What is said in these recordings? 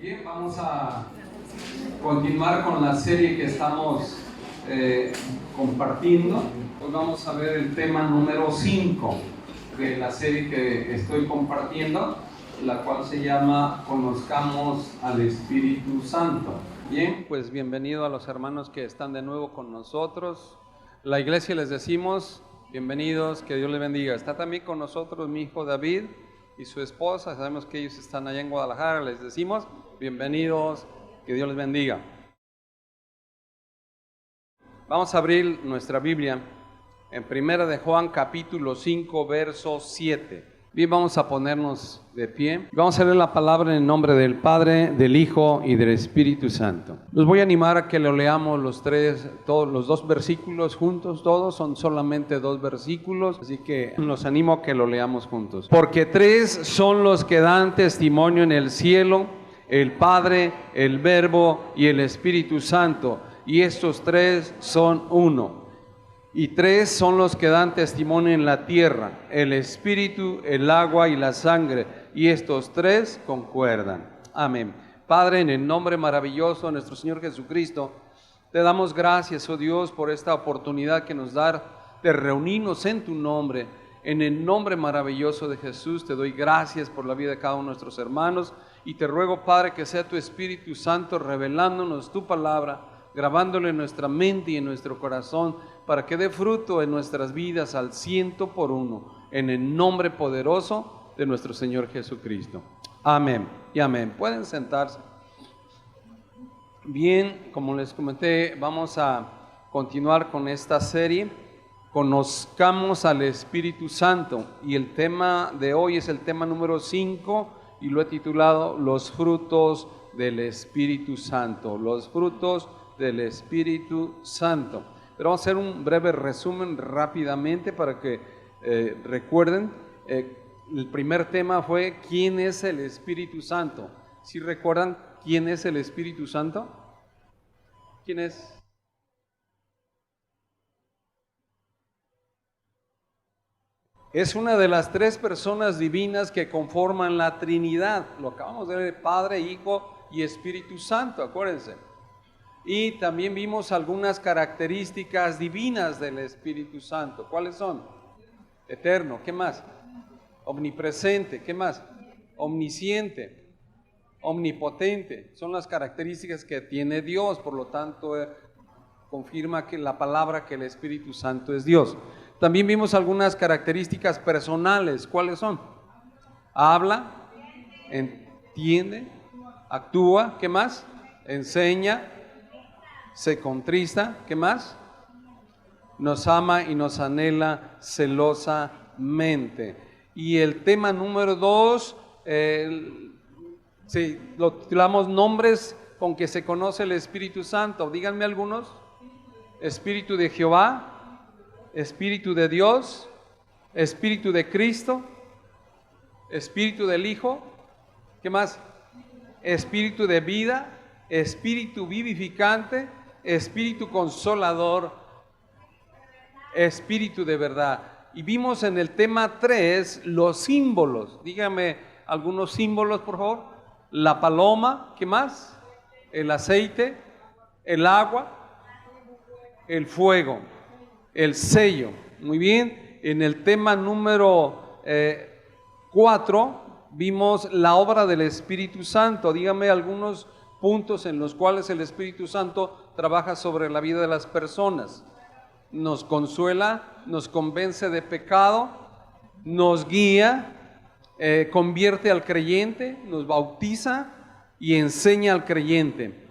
Bien, vamos a continuar con la serie que estamos compartiendo. Hoy vamos a ver el tema número 5 de la serie que estoy compartiendo, la cual se llama Conozcamos al Espíritu Santo. Bien, pues bienvenido a los hermanos que están de nuevo con nosotros. La iglesia les decimos, bienvenidos, que Dios les bendiga. Está también con nosotros mi hijo David y su esposa. Sabemos que ellos están allá en Guadalajara. Les decimos, bienvenidos, que Dios les bendiga. Vamos a abrir nuestra Biblia en 1 de Juan capítulo 5 verso 7. Bien, vamos a ponernos de pie. Vamos a leer la palabra en el nombre del Padre, del Hijo y del Espíritu Santo. Los voy a animar a que lo leamos todos los dos versículos juntos. Todos son solamente 2 versículos, así que los animo a que lo leamos juntos. Porque 3 son los que dan testimonio en el cielo: el Padre, el Verbo y el Espíritu Santo. Y estos 3 son uno. Y 3 son los que dan testimonio en la tierra: el Espíritu, el agua y la sangre. Y estos 3 concuerdan. Amén. Padre, en el nombre maravilloso de nuestro Señor Jesucristo, te damos gracias, oh Dios, por esta oportunidad que nos da de reunirnos en tu nombre. En el nombre maravilloso de Jesús te doy gracias por la vida de cada uno de nuestros hermanos. Y te ruego, Padre, que sea tu Espíritu Santo revelándonos tu palabra, grabándolo en nuestra mente y en nuestro corazón, para que dé fruto en nuestras vidas al 100%, en el nombre poderoso de nuestro Señor Jesucristo. Amén y amén. Pueden sentarse. Bien, como les comenté, vamos a continuar con esta serie, Conozcamos al Espíritu Santo, y el tema de hoy es el tema número 5, y lo he titulado Los frutos del Espíritu Santo. Los frutos del Espíritu Santo. Pero vamos a hacer un breve resumen rápidamente para que recuerden. El primer tema fue ¿quién es el Espíritu Santo? ¿Sí recuerdan quién es el Espíritu Santo? ¿Quién es? Es una de las 3 personas divinas que conforman la Trinidad. Lo acabamos de ver: Padre, Hijo y Espíritu Santo, acuérdense. Y también vimos algunas características divinas del Espíritu Santo. ¿Cuáles son? Eterno, ¿qué más? Omnipresente, ¿qué más? Omnisciente, omnipotente. Son las características que tiene Dios, por lo tanto confirma que la palabra que el Espíritu Santo es Dios. También vimos algunas características personales. ¿Cuáles son? Habla, entiende, actúa, ¿qué más? Enseña, se contrista, ¿qué más? Nos ama y nos anhela celosamente. Y el tema número 2, lo titulamos Nombres con que se conoce el Espíritu Santo. Díganme algunos. Espíritu de Jehová, Espíritu de Dios, Espíritu de Cristo, Espíritu del Hijo, ¿qué más? Espíritu de vida, Espíritu vivificante, Espíritu consolador, Espíritu de verdad. Y vimos en el tema 3 los símbolos. Dígame algunos símbolos, por favor. La paloma, ¿qué más? El aceite, el agua, el fuego, el sello. Muy bien. En el tema número 4 vimos la obra del Espíritu Santo. Dígame algunos puntos en los cuales el Espíritu Santo trabaja sobre la vida de las personas. Nos consuela, nos convence de pecado, nos guía, convierte al creyente, nos bautiza y enseña al creyente.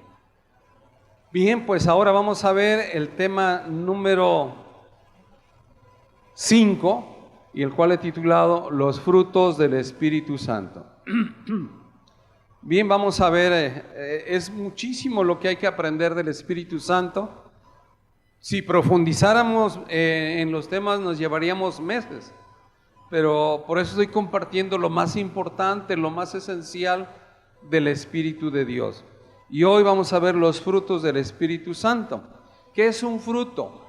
Bien, pues ahora vamos a ver el tema número 5, y el cual he titulado Los frutos del Espíritu Santo. Bien, vamos a ver, es muchísimo lo que hay que aprender del Espíritu Santo. Si profundizáramos en los temas nos llevaríamos meses, pero por eso estoy compartiendo lo más importante, lo más esencial del Espíritu de Dios. Y hoy vamos a ver los frutos del Espíritu Santo. ¿Qué es un fruto?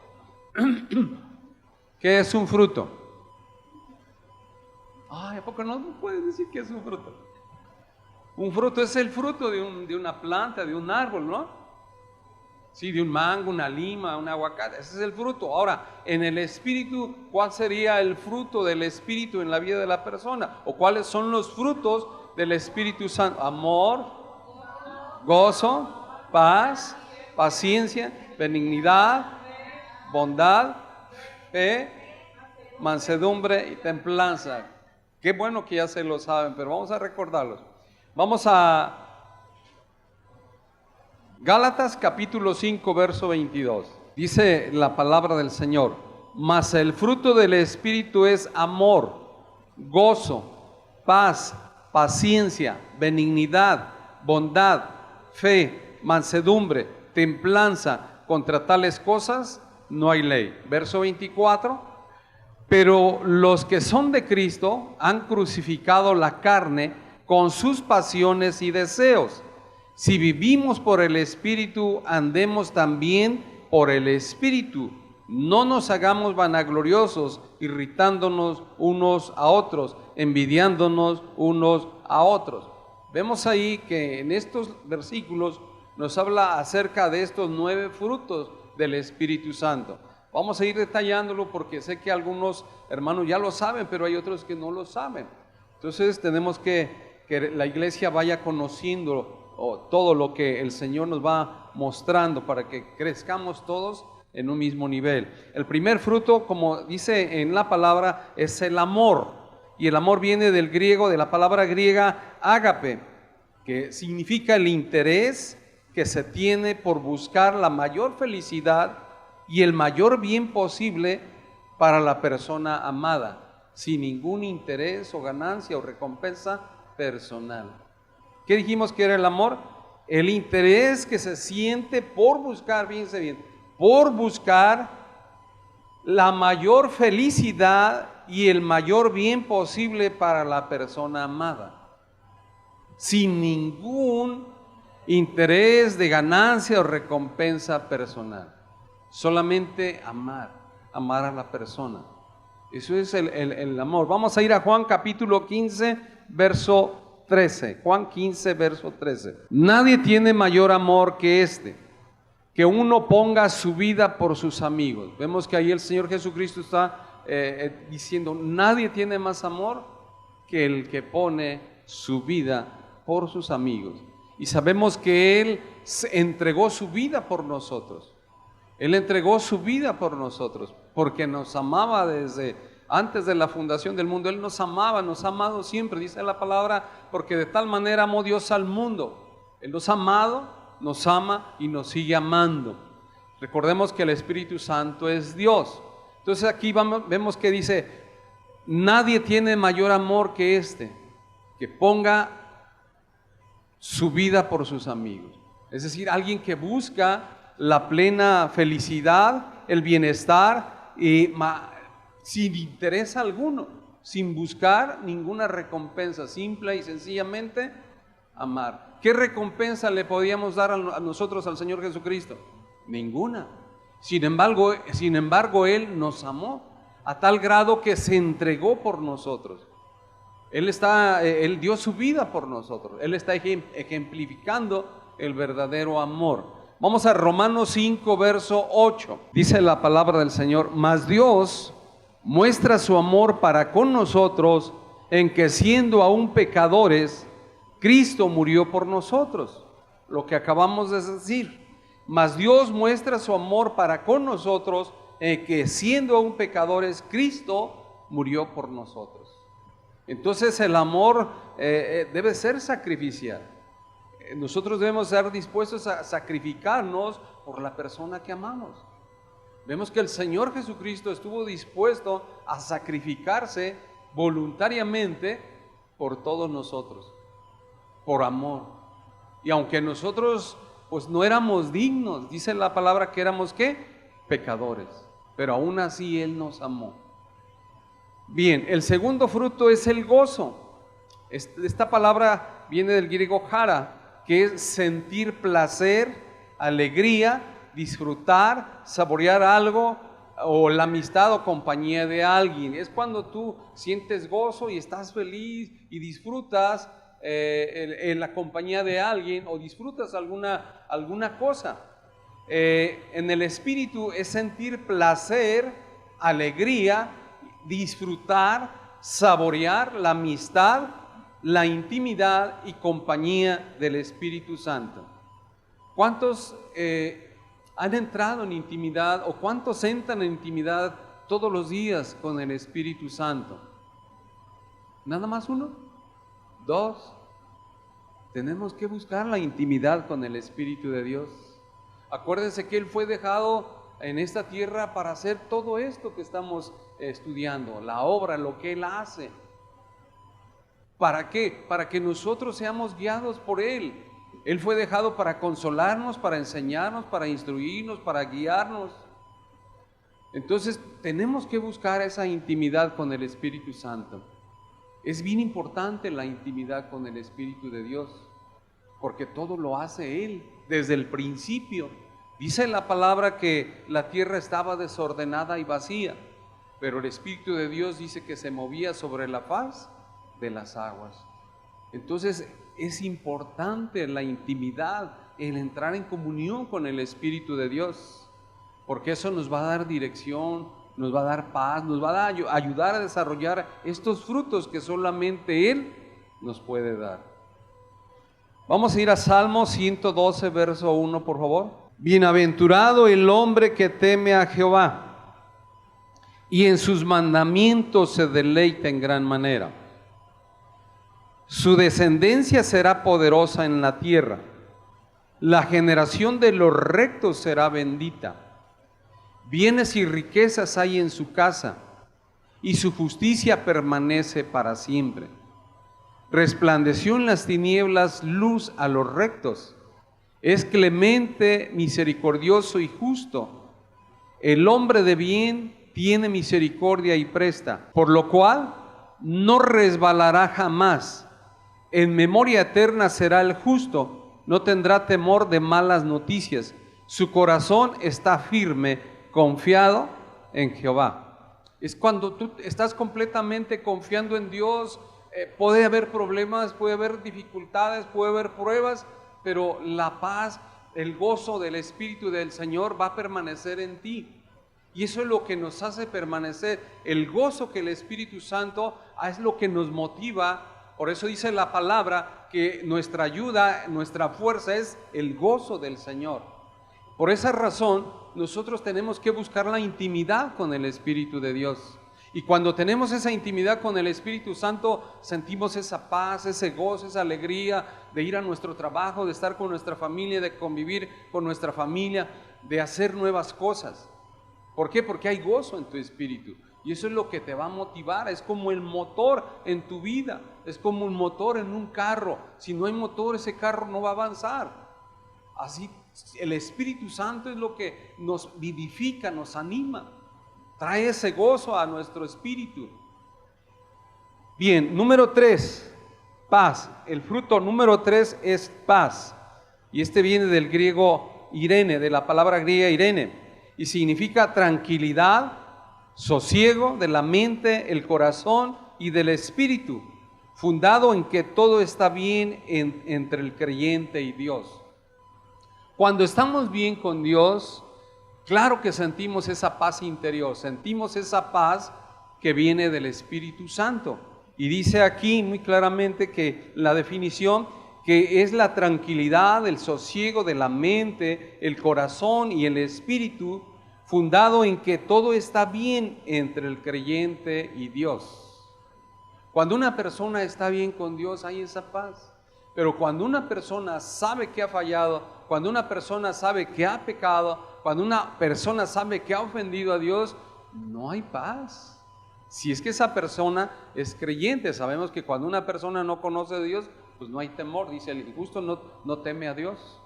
¿Qué es un fruto? Ay, ¿a poco no puedes decir qué es un fruto? Un fruto es el fruto de una planta, de un árbol, ¿no? Sí, de un mango, una lima, un aguacate, ese es el fruto. Ahora, en el Espíritu, ¿cuál sería el fruto del Espíritu en la vida de la persona? ¿O cuáles son los frutos del Espíritu Santo? Amor, gozo, paz, paciencia, benignidad, bondad, fe, mansedumbre y templanza. Qué bueno que ya se lo saben, pero vamos a recordarlos. Vamos a Gálatas capítulo 5, verso 22. Dice la palabra del Señor: mas el fruto del Espíritu es amor, gozo, paz, paciencia, benignidad, bondad, fe, mansedumbre, templanza. Contra tales cosas no hay ley. Verso 24. Pero los que son de Cristo han crucificado la carne con sus pasiones y deseos. Si vivimos por el Espíritu, andemos también por el Espíritu. No nos hagamos vanagloriosos, irritándonos unos a otros, envidiándonos unos a otros. Vemos ahí que en estos versículos nos habla acerca de estos 9 frutos del Espíritu Santo. Vamos a ir detallándolo porque sé que algunos hermanos ya lo saben, pero hay otros que no lo saben. Entonces tenemos que la iglesia vaya conociendo todo lo que el Señor nos va mostrando para que crezcamos todos en un mismo nivel. El primer fruto, como dice en la palabra, es el amor. Y el amor viene del griego, de la palabra griega ágape, que significa el interés que se tiene por buscar la mayor felicidad y el mayor bien posible para la persona amada, sin ningún interés o ganancia o recompensa personal. ¿Qué dijimos que era el amor? El interés que se siente por buscar, fíjense bien, por buscar la mayor felicidad y el mayor bien posible para la persona amada, sin ningún interés de ganancia o recompensa personal. Solamente amar a la persona. Eso es el amor. Vamos a ir a Juan capítulo 15, verso 13. Juan 15, verso 13. Nadie tiene mayor amor que este, que uno ponga su vida por sus amigos. Vemos que ahí el Señor Jesucristo está diciendo, nadie tiene más amor que el que pone su vida por sus amigos. Y sabemos que Él entregó su vida por nosotros. Él entregó su vida por nosotros, porque nos amaba desde antes de la fundación del mundo. Él nos amaba, nos ha amado siempre, dice la palabra, porque de tal manera amó Dios al mundo. Él nos ha amado, nos ama y nos sigue amando. Recordemos que el Espíritu Santo es Dios. Entonces aquí vemos que dice, nadie tiene mayor amor que este, que ponga su vida por sus amigos. Es decir, alguien que busca la plena felicidad, el bienestar y sin interés alguno, sin buscar ninguna recompensa, simple y sencillamente amar. ¿Qué recompensa le podíamos dar a nosotros al Señor Jesucristo? Ninguna. Sin embargo, Él nos amó a tal grado que se entregó por nosotros. Él dio su vida por nosotros. Él está ejemplificando el verdadero amor. Vamos a Romanos 5, verso 8. Dice la palabra del Señor: mas Dios muestra su amor para con nosotros en que siendo aún pecadores, Cristo murió por nosotros. Lo que acabamos de decir. Mas Dios muestra su amor para con nosotros en que siendo aún pecadores, Cristo murió por nosotros. Entonces el amor debe ser sacrificial. Nosotros debemos estar dispuestos a sacrificarnos por la persona que amamos. Vemos que el Señor Jesucristo estuvo dispuesto a sacrificarse voluntariamente por todos nosotros, por amor. Y aunque nosotros pues no éramos dignos, dice la palabra que éramos ¿qué? Pecadores, pero aún así Él nos amó. Bien, el segundo fruto es el gozo. Esta palabra viene del griego chara, que es sentir placer, alegría, disfrutar, saborear algo, o la amistad o compañía de alguien. Es cuando tú sientes gozo y estás feliz y disfrutas en la compañía de alguien o disfrutas alguna cosa. En el espíritu es sentir placer, alegría, disfrutar, saborear la amistad, la intimidad y compañía del Espíritu Santo. ¿Cuántos han entrado en intimidad o cuántos entran en intimidad todos los días con el Espíritu Santo? ¿Nada más uno? ¿Dos? Tenemos que buscar la intimidad con el Espíritu de Dios. Acuérdense que Él fue dejado en esta tierra para hacer todo esto que estamos estudiando, la obra, lo que Él hace. ¿Para qué? Para que nosotros seamos guiados por Él. Él fue dejado para consolarnos, para enseñarnos, para instruirnos, para guiarnos. Entonces tenemos que buscar esa intimidad con el Espíritu Santo. Es bien importante la intimidad con el Espíritu de Dios, porque todo lo hace Él desde el principio. Dice la palabra que la tierra estaba desordenada y vacía, pero el Espíritu de Dios dice que se movía sobre la faz de las aguas. Entonces es importante la intimidad, el entrar en comunión con el Espíritu de Dios, porque eso nos va a dar dirección, nos va a dar paz, nos va a ayudar a desarrollar estos frutos que solamente Él nos puede dar. Vamos a ir a Salmo 112, verso 1, por favor. Bienaventurado el hombre que teme a Jehová y en sus mandamientos se deleita en gran manera. Su descendencia será poderosa en la tierra. La generación de los rectos será bendita. Bienes y riquezas hay en su casa, y su justicia permanece para siempre. Resplandeció en las tinieblas luz a los rectos. Es clemente, misericordioso y justo. El hombre de bien tiene misericordia y presta, por lo cual no resbalará jamás. En memoria eterna será el justo, no tendrá temor de malas noticias. Su corazón está firme, confiado en Jehová. Es cuando tú estás completamente confiando en Dios. Puede haber problemas, puede haber dificultades, puede haber pruebas, pero la paz, el gozo del Espíritu del Señor va a permanecer en ti. Y eso es lo que nos hace permanecer. El gozo que el Espíritu Santo es lo que nos motiva. Por eso dice la palabra que nuestra ayuda, nuestra fuerza es el gozo del Señor. Por esa razón, nosotros tenemos que buscar la intimidad con el Espíritu de Dios. Y cuando tenemos esa intimidad con el Espíritu Santo, sentimos esa paz, ese gozo, esa alegría de ir a nuestro trabajo, de estar con nuestra familia, de convivir con nuestra familia, de hacer nuevas cosas. ¿Por qué? Porque hay gozo en tu espíritu. Y eso es lo que te va a motivar. Es como el motor en tu vida. Es como un motor en un carro. Si no hay motor, ese carro no va a avanzar. Así, el Espíritu Santo es lo que nos vivifica, nos anima. Trae ese gozo a nuestro espíritu. Bien, número 3, paz. El fruto número 3 es paz. Y este viene del griego irene, de la palabra griega irene. Y significa tranquilidad, sosiego de la mente, el corazón y del espíritu, fundado en que todo está bien entre el creyente y Dios. Cuando estamos bien con Dios, claro que sentimos esa paz interior, sentimos esa paz que viene del Espíritu Santo. Y dice aquí muy claramente que la definición que es la tranquilidad, el sosiego de la mente, el corazón y el espíritu, fundado en que todo está bien entre el creyente y Dios. Cuando una persona está bien con Dios, hay esa paz. Pero cuando una persona sabe que ha fallado, cuando una persona sabe que ha pecado, cuando una persona sabe que ha ofendido a Dios, no hay paz. Si es que esa persona es creyente, sabemos que cuando una persona no conoce a Dios, pues no hay temor. Dice, el injusto no teme a Dios.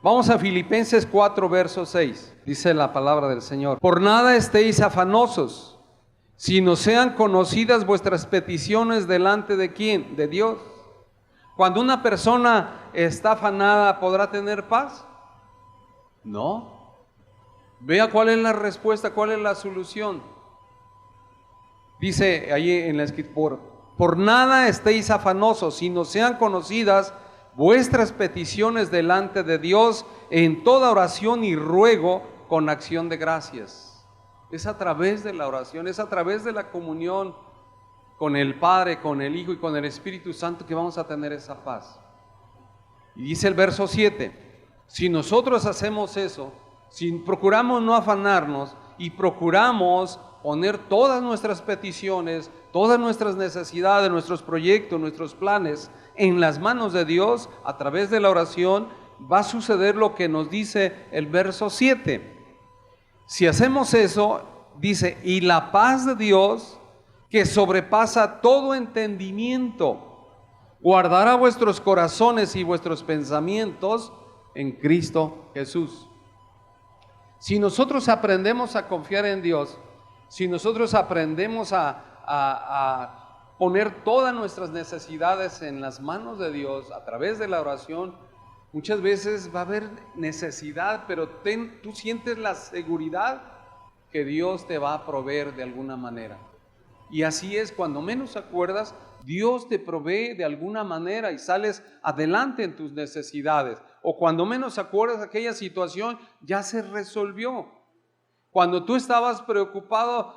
Vamos a Filipenses 4, verso 6. Dice la palabra del Señor. Por nada estéis afanosos, sino sean conocidas vuestras peticiones delante de ¿quién? De Dios. Cuando una persona está afanada, ¿podrá tener paz? No. Vea cuál es la respuesta, cuál es la solución. Dice ahí en la escritura, por nada estéis afanosos, sino sean conocidas vuestras peticiones delante de Dios en toda oración y ruego con acción de gracias. Es a través de la oración, es a través de la comunión con el Padre, con el Hijo y con el Espíritu Santo que vamos a tener esa paz. Y dice el verso 7, si nosotros hacemos eso, si procuramos no afanarnos y procuramos poner todas nuestras peticiones, todas nuestras necesidades, nuestros proyectos, nuestros planes en las manos de Dios a través de la oración, va a suceder lo que nos dice el verso 7. Si hacemos eso, dice, y la paz de Dios, que sobrepasa todo entendimiento, guardará vuestros corazones y vuestros pensamientos en Cristo Jesús. Si nosotros aprendemos a confiar en Dios, si nosotros aprendemos a poner todas nuestras necesidades en las manos de Dios a través de la oración, muchas veces va a haber necesidad, pero tú sientes la seguridad que Dios te va a proveer de alguna manera. Y así es, cuando menos acuerdas, Dios te provee de alguna manera y sales adelante en tus necesidades. O cuando menos acuerdas, aquella situación ya se resolvió. Cuando tú estabas preocupado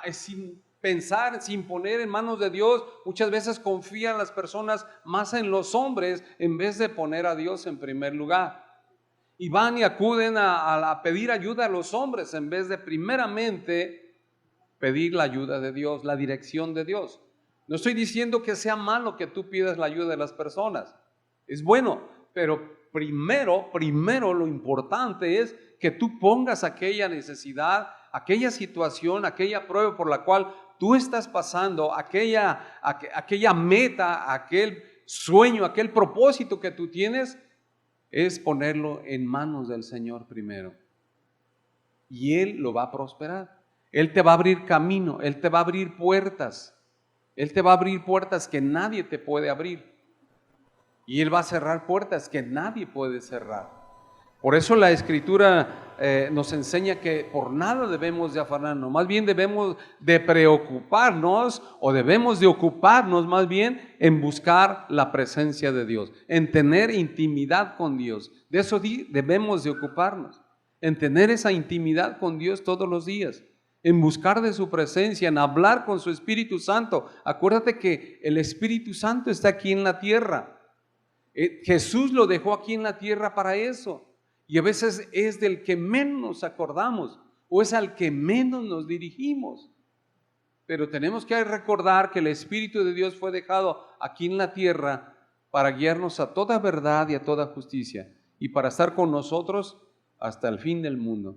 sin pensar, sin poner en manos de Dios, muchas veces confían las personas más en los hombres en vez de poner a Dios en primer lugar. Y van y acuden a pedir ayuda a los hombres en vez de primeramente pedir la ayuda de Dios, la dirección de Dios. No estoy diciendo que sea malo que tú pidas la ayuda de las personas. Es bueno, pero primero lo importante es que tú pongas aquella necesidad, aquella situación, aquella prueba por la cual tú estás pasando, aquella meta, aquel sueño, aquel propósito que tú tienes, es ponerlo en manos del Señor primero. Y Él lo va a prosperar. Él te va a abrir camino, Él te va a abrir puertas. Él te va a abrir puertas que nadie te puede abrir. Y Él va a cerrar puertas que nadie puede cerrar. Por eso la Escritura nos enseña que por nada debemos de afanarnos. Más bien debemos de preocuparnos o debemos de ocuparnos más bien en buscar la presencia de Dios. En tener intimidad con Dios. De eso debemos de ocuparnos. En tener esa intimidad con Dios todos los días. En buscar de su presencia, en hablar con su Espíritu Santo. Acuérdate que el Espíritu Santo está aquí en la tierra. Jesús lo dejó aquí en la tierra para eso. Y a veces es del que menos nos acordamos o es al que menos nos dirigimos. Pero tenemos que recordar que el Espíritu de Dios fue dejado aquí en la tierra para guiarnos a toda verdad y a toda justicia y para estar con nosotros hasta el fin del mundo.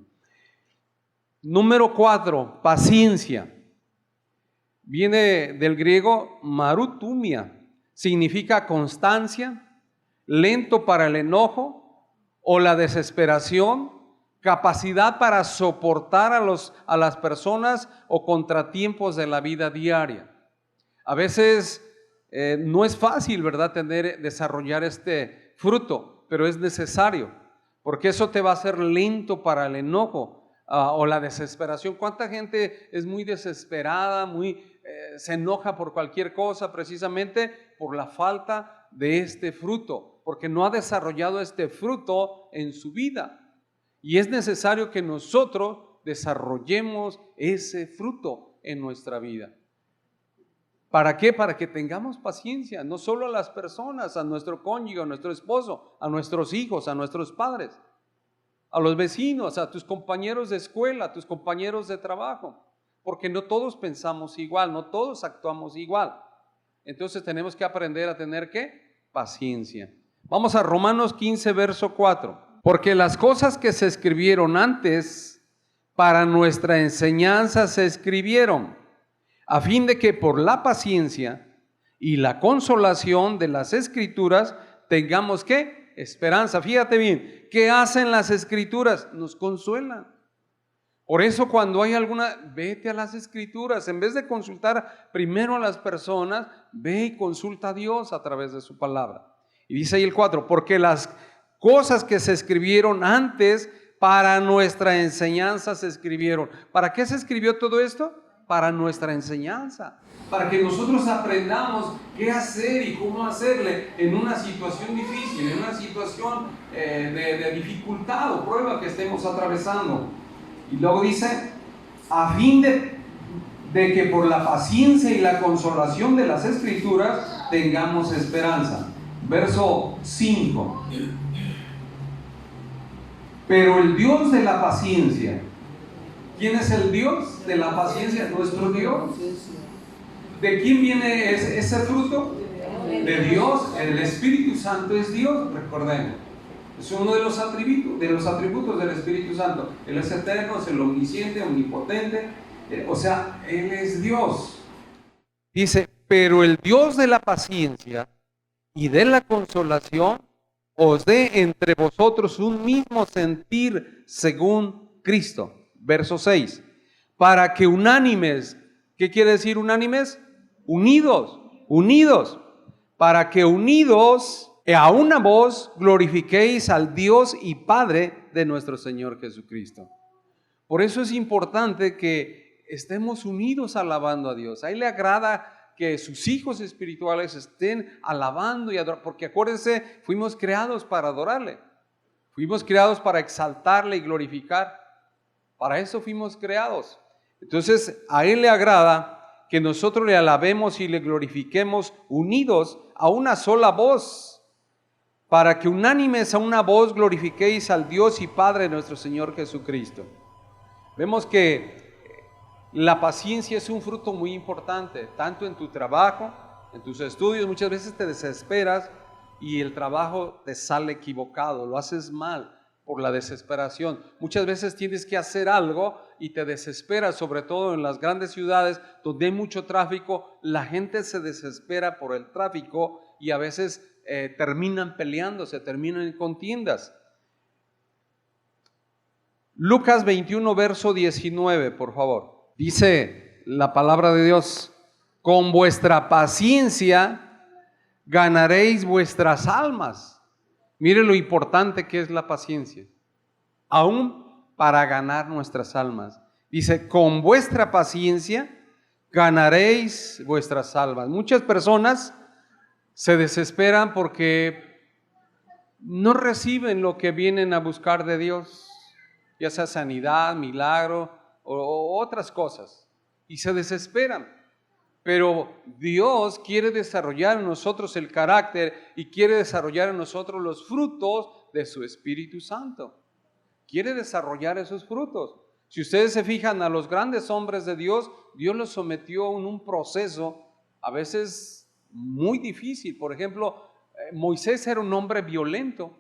Número 4, paciencia. Viene del griego marutumia, significa constancia, lento para el enojo o la desesperación, capacidad para soportar a las personas o contratiempos de la vida diaria. A veces no es fácil, ¿verdad?, desarrollar este fruto, pero es necesario, porque eso te va a hacer lento para el enojo. O la desesperación. ¿Cuánta gente es muy desesperada, se enoja por cualquier cosa precisamente por la falta de este fruto? Porque no ha desarrollado este fruto en su vida. Y es necesario que nosotros desarrollemos ese fruto en nuestra vida. ¿Para qué? Para que tengamos paciencia, no solo a las personas, a nuestro cónyuge, a nuestro esposo, a nuestros hijos, a nuestros padres, a los vecinos, a tus compañeros de escuela, a tus compañeros de trabajo, porque no todos pensamos igual, no todos actuamos igual. Entonces tenemos que aprender a tener ¿qué? Paciencia. Vamos a Romanos 15, verso 4. Porque las cosas que se escribieron antes para nuestra enseñanza se escribieron, a fin de que por la paciencia y la consolación de las Escrituras tengamos ¿qué? Esperanza. Fíjate bien, ¿qué hacen las Escrituras? Nos consuelan. Por eso cuando hay vete a las Escrituras. En vez de consultar primero a las personas, ve y consulta a Dios a través de su palabra. Y dice ahí el 4, porque las cosas que se escribieron antes para nuestra enseñanza se escribieron. ¿Para qué se escribió todo esto? para nuestra enseñanza, para que nosotros aprendamos qué hacer y cómo hacerle en una situación difícil, en una situación de dificultad o prueba que estemos atravesando. Y luego dice, a fin de que por la paciencia y la consolación de las Escrituras tengamos esperanza. Verso 5. Pero el Dios de la paciencia, ¿quién es el Dios de la paciencia? Nuestro Dios. ¿De quién viene ese fruto? De Dios. El Espíritu Santo es Dios, recordemos. Es uno de los atributos del Espíritu Santo. Él es eterno, es el omnisciente, omnipotente. O sea, Él es Dios. Dice, pero el Dios de la paciencia y de la consolación os dé entre vosotros un mismo sentir según Cristo. Verso 6. Para que unánimes, ¿qué quiere decir unánimes? Unidos. Para que unidos a una voz glorifiquéis al Dios y Padre de nuestro Señor Jesucristo. Por eso es importante que estemos unidos alabando a Dios. A Él le agrada que sus hijos espirituales estén alabando y adorando, porque acuérdense, fuimos creados para adorarle, fuimos creados para exaltarle y glorificar, para eso fuimos creados. Entonces a Él le agrada que nosotros le alabemos y le glorifiquemos unidos a una sola voz, para que unánimes a una voz glorifiquéis al Dios y Padre de nuestro Señor Jesucristo. Vemos que la paciencia es un fruto muy importante, tanto en tu trabajo, en tus estudios. Muchas veces te desesperas y el trabajo te sale equivocado, lo haces mal por la desesperación. Muchas veces tienes que hacer algo y te desesperas, sobre todo en las grandes ciudades donde hay mucho tráfico. La gente se desespera por el tráfico y a veces terminan peleándose, terminan en contiendas. Lucas 21, verso 19, por favor. Dice la palabra de Dios, con vuestra paciencia ganaréis vuestras almas. Mire lo importante que es la paciencia, aún para ganar nuestras almas. Dice, con vuestra paciencia ganaréis vuestras almas. Muchas personas se desesperan porque no reciben lo que vienen a buscar de Dios, ya sea sanidad, milagro o otras cosas, y se desesperan. Pero Dios quiere desarrollar en nosotros el carácter y quiere desarrollar en nosotros los frutos de su Espíritu Santo. Quiere desarrollar esos frutos. Si ustedes se fijan a los grandes hombres de Dios, Dios los sometió en un proceso a veces muy difícil. Por ejemplo, Moisés era un hombre violento.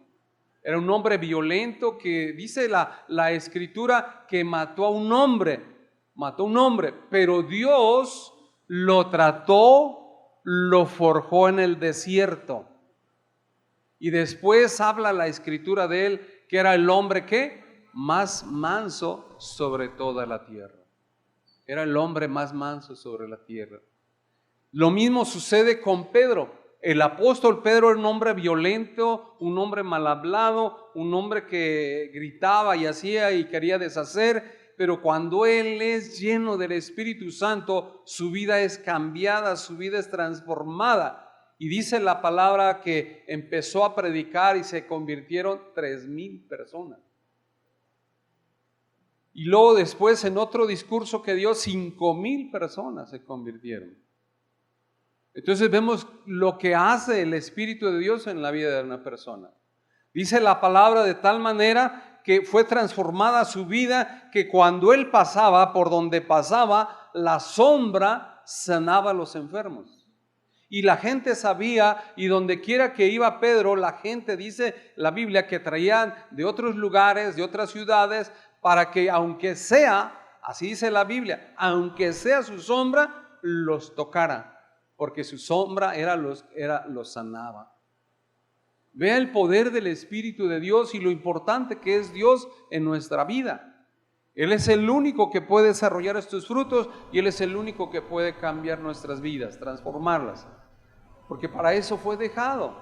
Era un hombre violento que dice la Escritura que mató a un hombre, pero Dios lo trató, lo forjó en el desierto. Y después habla la Escritura de él que era el hombre ¿qué? Más manso sobre toda la tierra. Era el hombre más manso sobre la tierra. Lo mismo sucede con Pedro. El apóstol Pedro era un hombre violento, un hombre mal hablado, un hombre que gritaba y hacía y quería deshacer, pero cuando él es lleno del Espíritu Santo, su vida es cambiada, su vida es transformada. Y dice la palabra que empezó a predicar y se convirtieron 3,000 personas. Y luego después en otro discurso que dio, 5,000 personas se convirtieron. Entonces vemos lo que hace el Espíritu de Dios en la vida de una persona. Dice la palabra de tal manera que fue transformada su vida, que cuando él pasaba, por donde pasaba, la sombra sanaba a los enfermos. Y la gente sabía, y donde quiera que iba Pedro, la gente, dice la Biblia, que traían de otros lugares, de otras ciudades, para que aunque sea, así dice la Biblia, aunque sea su sombra, los tocara. Porque su sombra los sanaba. Vea el poder del Espíritu de Dios y lo importante que es Dios en nuestra vida. Él es el único que puede desarrollar estos frutos y Él es el único que puede cambiar nuestras vidas, transformarlas. Porque para eso fue dejado.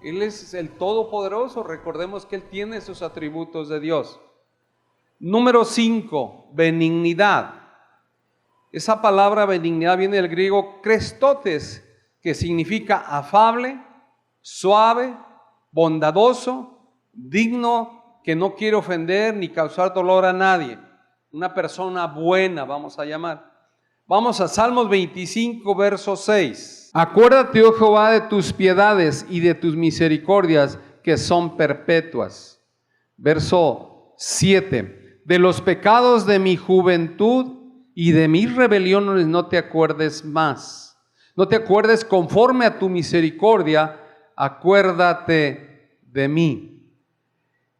Él es el Todopoderoso. Recordemos que Él tiene esos atributos de Dios. Número 5, benignidad. Esa palabra benignidad viene del griego krestotes, que significa afable, suave, bondadoso, digno, que no quiere ofender ni causar dolor a nadie. Una persona buena, vamos a llamar. Vamos a Salmos 25, verso 6. Acuérdate, oh Jehová, de tus piedades y de tus misericordias que son perpetuas. Verso 7. De los pecados de mi juventud y de mis rebeliones no te acuerdes más. No te acuerdes conforme a tu misericordia, acuérdate de mí.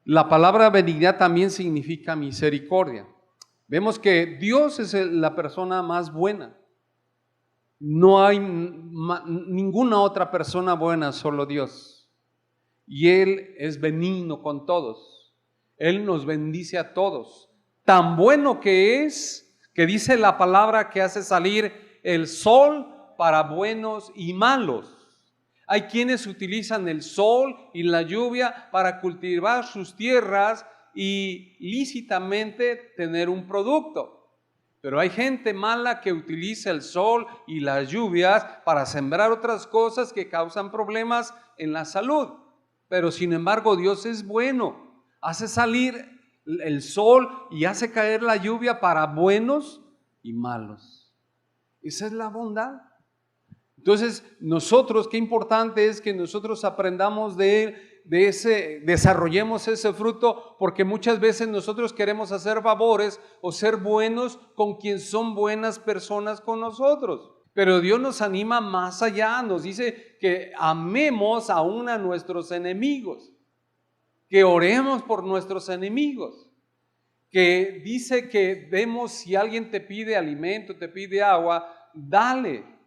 La palabra benignidad también significa misericordia. Vemos que Dios es la persona más buena. No hay ninguna otra persona buena, solo Dios. Y Él es benigno con todos. Él nos bendice a todos. Tan bueno que es, que dice la palabra que hace salir el sol para buenos y malos. Hay quienes utilizan el sol y la lluvia para cultivar sus tierras y lícitamente tener un producto. Pero hay gente mala que utiliza el sol y las lluvias para sembrar otras cosas que causan problemas en la salud. Pero sin embargo Dios es bueno, hace salir el sol y hace caer la lluvia para buenos y malos. Esa es la bondad. Entonces nosotros, qué importante es que nosotros aprendamos de Él, desarrollemos ese fruto, porque muchas veces nosotros queremos hacer favores o ser buenos con quien son buenas personas con nosotros. Pero Dios nos anima más allá, nos dice que amemos aún a nuestros enemigos, que oremos por nuestros enemigos, que dice que demos, si alguien te pide alimento, te pide agua, dale.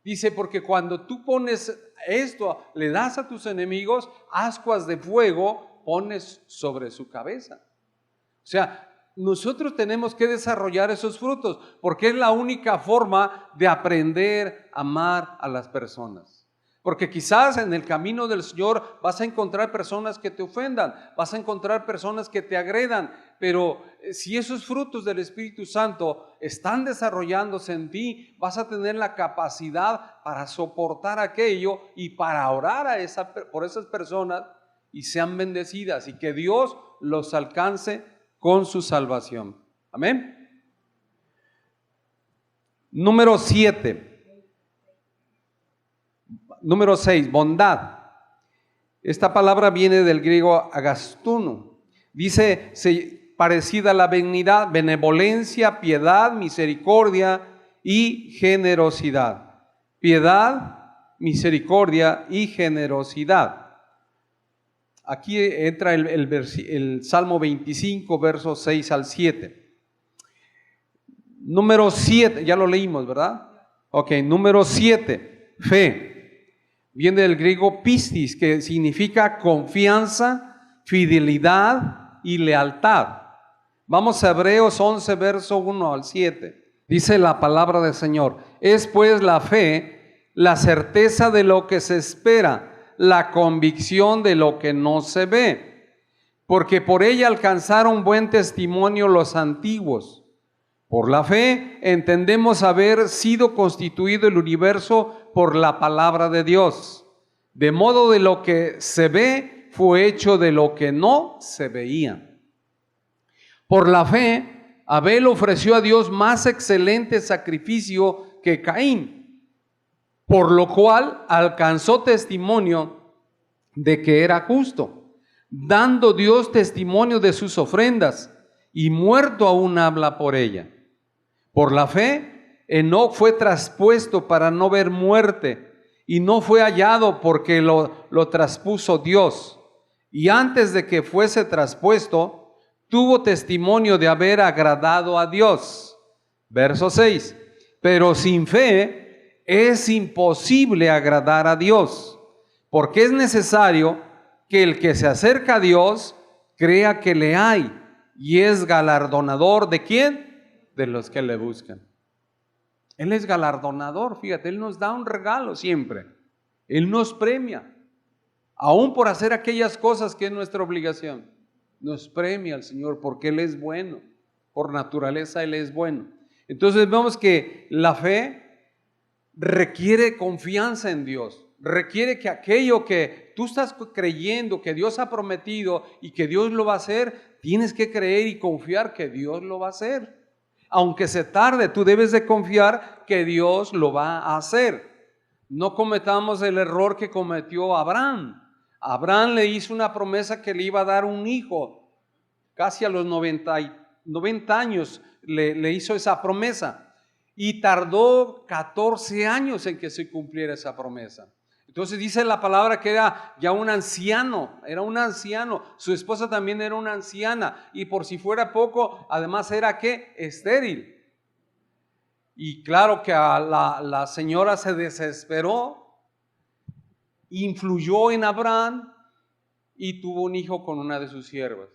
Dice, porque cuando tú pones esto, le das a tus enemigos, ascuas de fuego pones sobre su cabeza. O sea, nosotros tenemos que desarrollar esos frutos, porque es la única forma de aprender a amar a las personas. Porque quizás en el camino del Señor vas a encontrar personas que te ofendan, vas a encontrar personas que te agredan, pero si esos frutos del Espíritu Santo están desarrollándose en ti, vas a tener la capacidad para soportar aquello y para orar por esas personas y sean bendecidas y que Dios los alcance con su salvación. Amén. Número 7. Número 6, bondad. Esta palabra viene del griego agastuno. Dice, parecida a la benignidad, benevolencia, piedad, misericordia y generosidad. Piedad, misericordia y generosidad. Aquí entra el Salmo 25, versos 6 al 7. Número 7, ya lo leímos, ¿verdad? Ok, número 7, fe. Viene del griego pistis, que significa confianza, fidelidad y lealtad. Vamos a Hebreos 11, verso 1 al 7. Dice la palabra del Señor: es pues la fe, la certeza de lo que se espera, la convicción de lo que no se ve, porque por ella alcanzaron buen testimonio los antiguos. Por la fe entendemos haber sido constituido el universo por la palabra de Dios, de modo de lo que se ve fue hecho de lo que no se veía. Por la fe, Abel ofreció a Dios más excelente sacrificio que Caín, por lo cual alcanzó testimonio de que era justo, dando Dios testimonio de sus ofrendas, y muerto aún habla por ella. Por la fe, Enoc fue traspuesto para no ver muerte, y no fue hallado porque lo traspuso Dios. Y antes de que fuese traspuesto, tuvo testimonio de haber agradado a Dios. Verso 6. Pero sin fe es imposible agradar a Dios, porque es necesario que el que se acerca a Dios crea que le hay y es galardonador ¿de quién? De los que le buscan. Él es galardonador, fíjate, Él nos da un regalo siempre. Él nos premia, aún por hacer aquellas cosas que es nuestra obligación. Nos premia el Señor porque Él es bueno, por naturaleza Él es bueno. Entonces vemos que la fe requiere confianza en Dios, requiere que aquello que tú estás creyendo que Dios ha prometido y que Dios lo va a hacer, tienes que creer y confiar que Dios lo va a hacer. Aunque se tarde, tú debes de confiar que Dios lo va a hacer. No cometamos el error que cometió Abraham. Abraham le hizo una promesa que le iba a dar un hijo. Casi a los 90 años le hizo esa promesa. Y tardó 14 años en que se cumpliera esa promesa. Entonces dice la palabra que era ya un anciano, era un anciano. Su esposa también era una anciana. Y por si fuera poco, además era ¿qué? Estéril. Y claro que la señora se desesperó, influyó en Abraham y tuvo un hijo con una de sus siervas.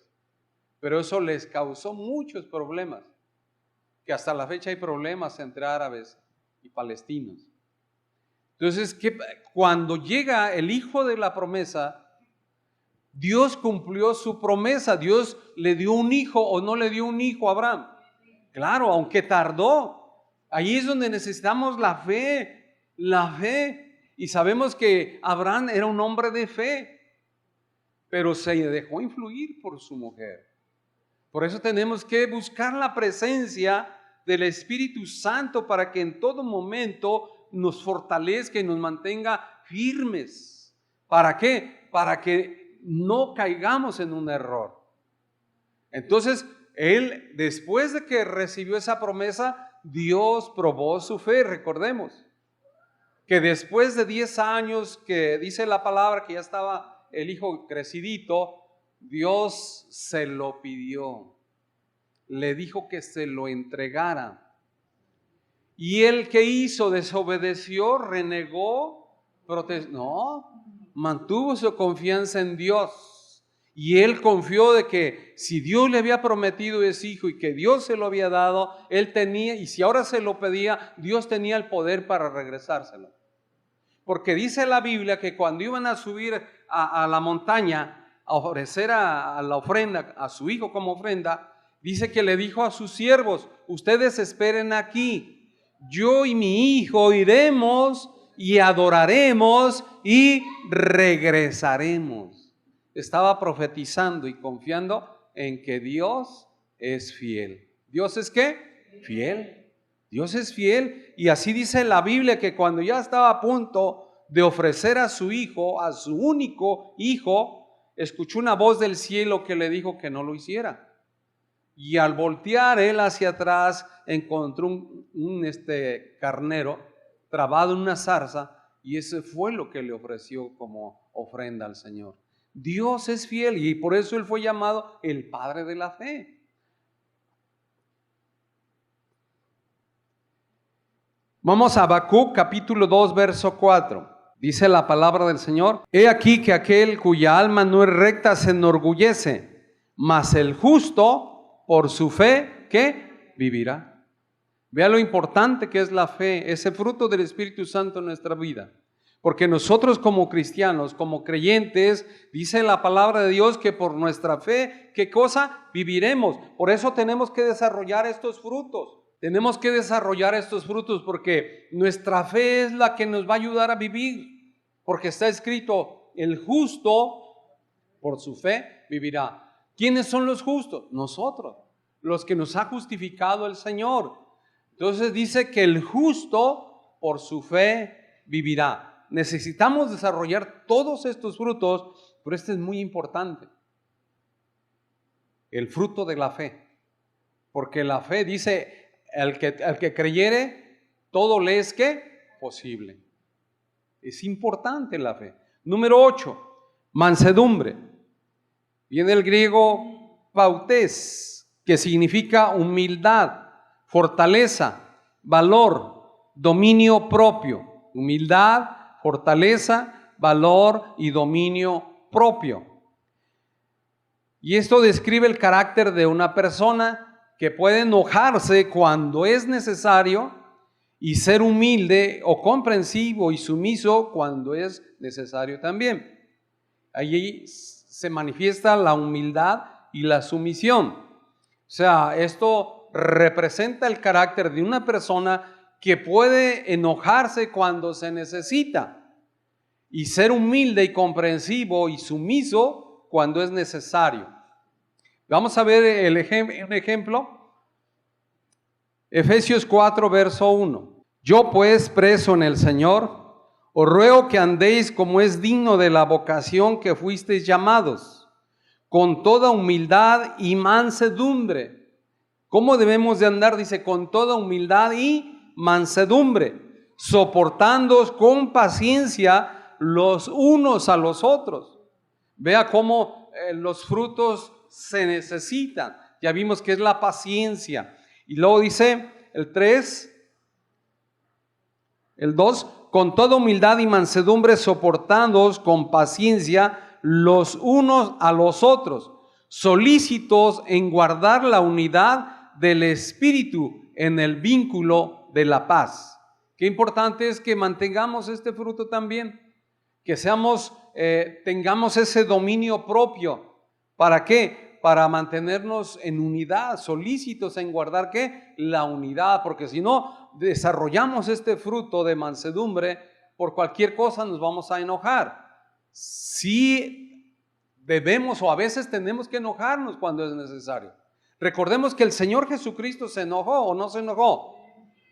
Pero eso les causó muchos problemas, que hasta la fecha hay problemas entre árabes y palestinos. Entonces, cuando llega el hijo de la promesa, Dios cumplió su promesa. Dios le dio un hijo o no le dio un hijo a Abraham. Claro, aunque tardó. Ahí es donde necesitamos la fe. Y sabemos que Abraham era un hombre de fe, pero se dejó influir por su mujer. Por eso tenemos que buscar la presencia del Espíritu Santo para que en todo momento nos fortalezca y nos mantenga firmes. ¿Para qué? Para que no caigamos en un error. Entonces, él, después de que recibió esa promesa, Dios probó su fe. Recordemos que después de 10 años, que dice la palabra que ya estaba el hijo crecidito, Dios se lo pidió. Le dijo que se lo entregara. Y él, ¿qué hizo? Desobedeció, renegó, mantuvo su confianza en Dios. Y él confió de que si Dios le había prometido ese hijo y que Dios se lo había dado, él tenía, y si ahora se lo pedía, Dios tenía el poder para regresárselo. Porque dice la Biblia que cuando iban a subir a la montaña a ofrecer a la ofrenda, a su hijo como ofrenda, dice que le dijo a sus siervos: ustedes esperen aquí, yo y mi hijo iremos y adoraremos y regresaremos. Estaba profetizando y confiando en que Dios es fiel. ¿Dios es qué? Fiel. Dios es fiel. Y así dice la Biblia que cuando ya estaba a punto de ofrecer a su hijo, a su único hijo, escuchó una voz del cielo que le dijo que no lo hiciera. Y al voltear él hacia atrás, encontró un carnero trabado en una zarza, y ese fue lo que le ofreció como ofrenda al Señor. Dios es fiel y por eso él fue llamado el Padre de la fe. Vamos a Habacuc capítulo 2 verso 4. Dice la palabra del Señor: he aquí que aquel cuya alma no es recta se enorgullece, mas el justo por su fe, ¿qué? Vivirá. Vea lo importante que es la fe, ese fruto del Espíritu Santo en nuestra vida. Porque nosotros como cristianos, como creyentes, dice la palabra de Dios que por nuestra fe, ¿qué cosa? Viviremos. Por eso tenemos que desarrollar estos frutos. Tenemos que desarrollar estos frutos porque nuestra fe es la que nos va a ayudar a vivir. Porque está escrito: el justo por su fe vivirá. ¿Quiénes son los justos? Nosotros, los que nos ha justificado el Señor. Entonces dice que el justo por su fe vivirá. Necesitamos desarrollar todos estos frutos, pero este es muy importante: el fruto de la fe. Porque la fe dice: al que creyere, todo le es ¿qué? Posible. Es importante la fe. Número 8, mansedumbre. Viene el griego pautés, que significa humildad, fortaleza, valor, dominio propio. Humildad, fortaleza, valor y dominio propio. Y esto describe el carácter de una persona que puede enojarse cuando es necesario y ser humilde o comprensivo y sumiso cuando es necesario también. Allí se manifiesta la humildad y la sumisión. O sea, esto representa el carácter de una persona que puede enojarse cuando se necesita y ser humilde y comprensivo y sumiso cuando es necesario. Vamos a ver un ejemplo. Efesios 4, verso 1. Yo pues, preso en el Señor, os ruego que andéis como es digno de la vocación que fuisteis llamados, con toda humildad y mansedumbre. ¿Cómo debemos de andar? Dice, con toda humildad y mansedumbre, soportándoos con paciencia los unos a los otros. Vea cómo los frutos se necesitan. Ya vimos que es la paciencia. Y luego dice el 3, el 2, con toda humildad y mansedumbre soportándoos con paciencia los unos a los otros, solícitos en guardar la unidad del Espíritu en el vínculo de la paz. Qué importante es que mantengamos este fruto también, que tengamos ese dominio propio. ¿Para qué? Para mantenernos en unidad, solícitos en guardar ¿qué? La unidad, porque si no desarrollamos este fruto de mansedumbre, por cualquier cosa nos vamos a enojar. Sí debemos o a veces tenemos que enojarnos cuando es necesario. Recordemos que el Señor Jesucristo se enojó o no se enojó.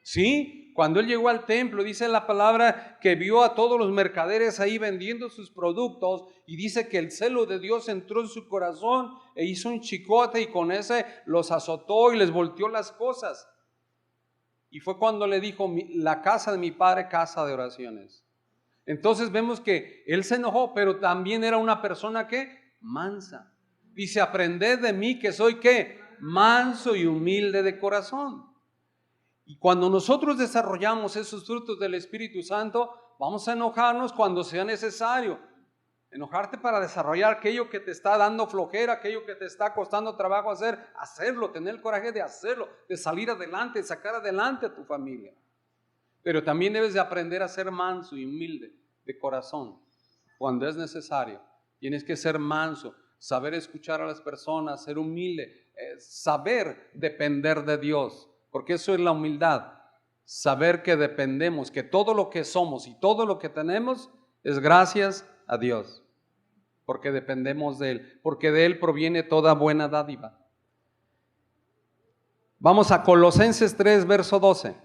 ¿Sí? Cuando Él llegó al templo, dice la palabra que vio a todos los mercaderes ahí vendiendo sus productos y dice que el celo de Dios entró en su corazón e hizo un chicote y con ese los azotó y les volteó las cosas. Y fue cuando le dijo, la casa de mi padre, casa de oraciones. Entonces vemos que Él se enojó, pero también era una persona que mansa. Dice, aprended de mí que soy ¿qué? Manso y humilde de corazón. Y cuando nosotros desarrollamos esos frutos del Espíritu Santo, vamos a enojarnos cuando sea necesario. Enojarte para desarrollar aquello que te está dando flojera, aquello que te está costando trabajo hacerlo, tener el coraje de hacerlo, de salir adelante, de sacar adelante a tu familia. Pero también debes de aprender a ser manso y humilde de corazón cuando es necesario. Tienes que ser manso, saber escuchar a las personas, ser humilde, saber depender de Dios. Porque eso es la humildad, saber que dependemos, que todo lo que somos y todo lo que tenemos es gracias a Dios, porque dependemos de Él, porque de Él proviene toda buena dádiva. Vamos a Colosenses 3, verso 12,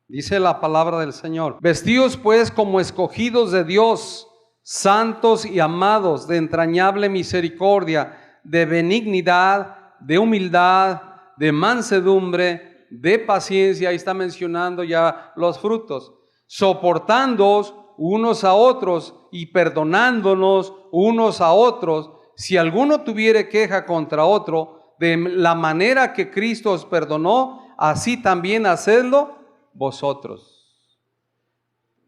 dice la palabra del Señor. Vestíos pues como escogidos de Dios, santos y amados, de entrañable misericordia, de benignidad, de humildad, de mansedumbre, de paciencia. Ahí está mencionando ya los frutos, soportándoos unos a otros y perdonándonos unos a otros, si alguno tuviere queja contra otro, de la manera que Cristo os perdonó, así también hacedlo vosotros.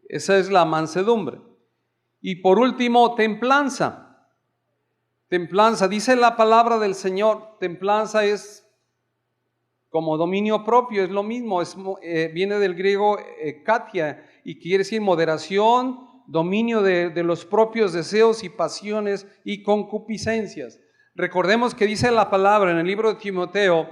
Esa es la mansedumbre. Y por último, templanza. Templanza, dice la palabra del Señor, templanza es como dominio propio, es lo mismo, viene del griego katia y quiere decir moderación, dominio de los propios deseos y pasiones y concupiscencias. Recordemos que dice la palabra en el libro de Timoteo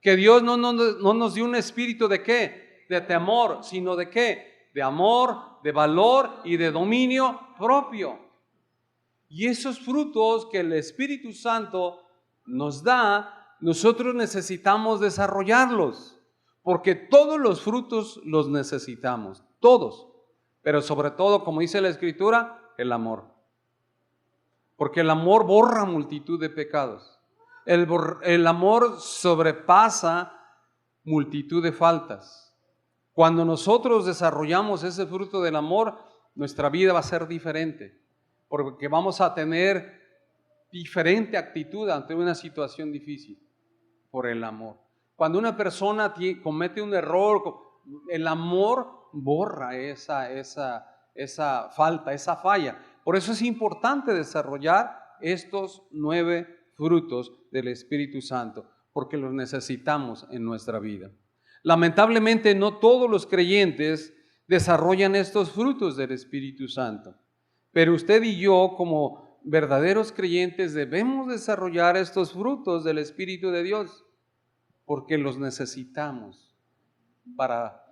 que Dios no nos dio un espíritu de ¿qué? De temor, sino de ¿qué? De amor, de valor y de dominio propio. Y esos frutos que el Espíritu Santo nos da, nosotros necesitamos desarrollarlos, porque todos los frutos los necesitamos, todos, pero sobre todo, como dice la Escritura, el porque el amor borra multitud de pecados, el amor sobrepasa multitud de faltas. Cuando nosotros desarrollamos ese fruto del amor, nuestra vida va a ser diferente, porque vamos a tener diferente actitud ante una situación difícil. Por el amor. Cuando una persona comete un error, el amor borra esa falta, esa falla. Por eso es importante desarrollar estos 9 frutos del Espíritu Santo, porque los necesitamos en nuestra vida. Lamentablemente no todos los creyentes desarrollan estos frutos del Espíritu Santo, pero usted y yo como verdaderos creyentes debemos desarrollar estos frutos del Espíritu de Dios. porque los necesitamos para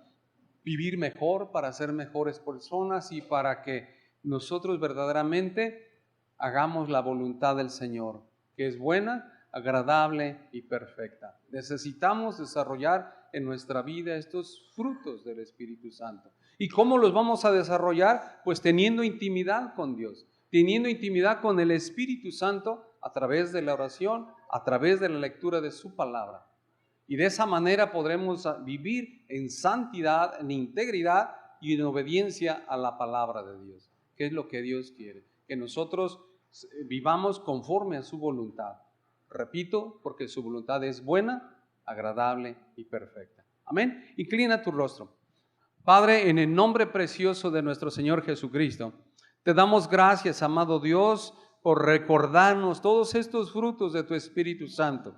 vivir mejor, para ser mejores personas y para que nosotros verdaderamente hagamos la voluntad del Señor, que es buena, agradable y perfecta. Necesitamos desarrollar en nuestra vida estos frutos del Espíritu Santo. ¿Y cómo los vamos a desarrollar? Pues teniendo intimidad con Dios, teniendo intimidad con el Espíritu Santo a través de la oración, a través de la lectura de su palabra. Y de esa manera podremos vivir en santidad, en integridad y en obediencia a la palabra de Dios, que es lo que Dios quiere, que nosotros vivamos conforme a su voluntad. Repito, porque su voluntad es buena, agradable y perfecta. Amén. Inclina tu rostro. Padre, en el nombre precioso de nuestro Señor Jesucristo, te damos gracias, amado Dios, por recordarnos todos estos frutos de tu Espíritu Santo.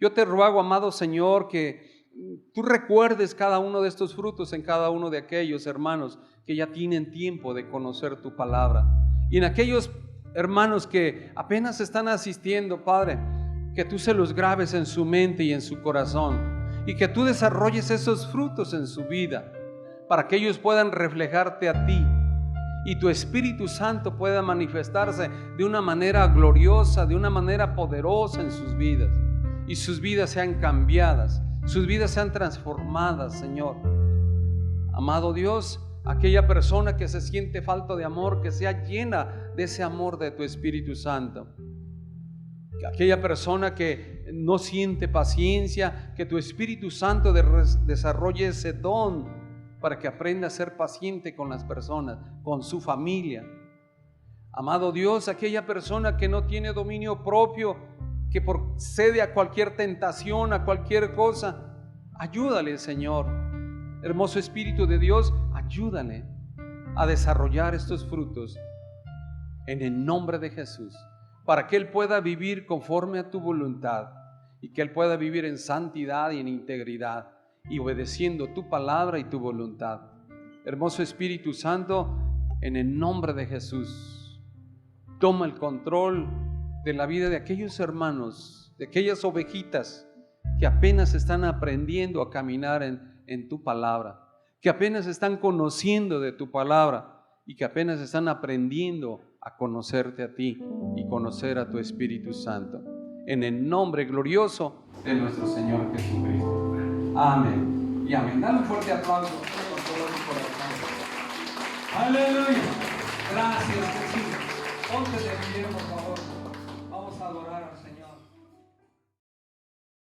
Yo te ruego, amado Señor, que tú recuerdes cada uno de estos frutos en cada uno de aquellos hermanos que ya tienen tiempo de conocer tu palabra. Y en aquellos hermanos que apenas están asistiendo, Padre, que tú se los grabes en su mente y en su corazón y que tú desarrolles esos frutos en su vida para que ellos puedan reflejarte a ti y tu Espíritu Santo pueda manifestarse de una manera gloriosa, de una manera poderosa en sus vidas. Y sus vidas sean cambiadas, sus vidas sean transformadas, Señor. Amado Dios, aquella persona que se siente falta de amor, que sea llena de ese amor de tu Espíritu Santo. Aquella persona que no siente paciencia, que tu Espíritu Santo desarrolle ese don para que aprenda a ser paciente con las personas, con su familia. Amado Dios, aquella persona que no tiene dominio propio, que cede a cualquier tentación, a cualquier cosa, ayúdale, Señor. Hermoso Espíritu de Dios, ayúdale a desarrollar estos frutos en el nombre de Jesús, para que Él pueda vivir conforme a tu voluntad y que Él pueda vivir en santidad y en integridad y obedeciendo tu palabra y tu voluntad. Hermoso Espíritu Santo, en el nombre de Jesús, toma el control de la vida de aquellos hermanos, de aquellas ovejitas que apenas están aprendiendo a caminar en tu palabra, que apenas están conociendo de tu palabra y que apenas están aprendiendo a conocerte a ti y conocer a tu Espíritu Santo. En el nombre glorioso de nuestro Señor Jesucristo. Amén. Y amén. Dale un fuerte aplauso con todo tu corazón. Aleluya. Gracias, Jesús. Ponte de pie, por favor.